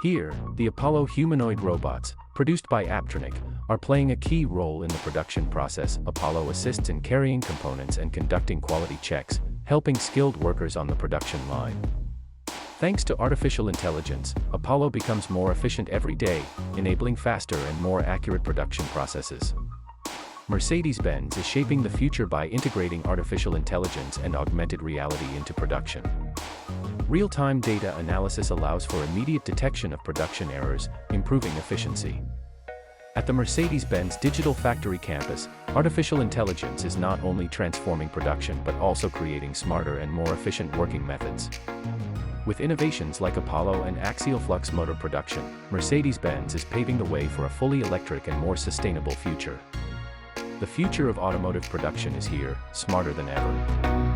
Here, the Apollo humanoid robots, produced by Aptronic, are playing a key role in the production process. Apollo assists in carrying components and conducting quality checks, helping skilled workers on the production line. Thanks to artificial intelligence, Apollo becomes more efficient every day, enabling faster and more accurate production processes. Mercedes-Benz is shaping the future by integrating artificial intelligence and augmented reality into production. Real-time data analysis allows for immediate detection of production errors, improving efficiency. At the Mercedes-Benz Digital Factory campus, artificial intelligence is not only transforming production but also creating smarter and more efficient working methods. With innovations like Apollo and axial flux motor production, Mercedes-Benz is paving the way for a fully electric and more sustainable future. The future of automotive production is here, smarter than ever.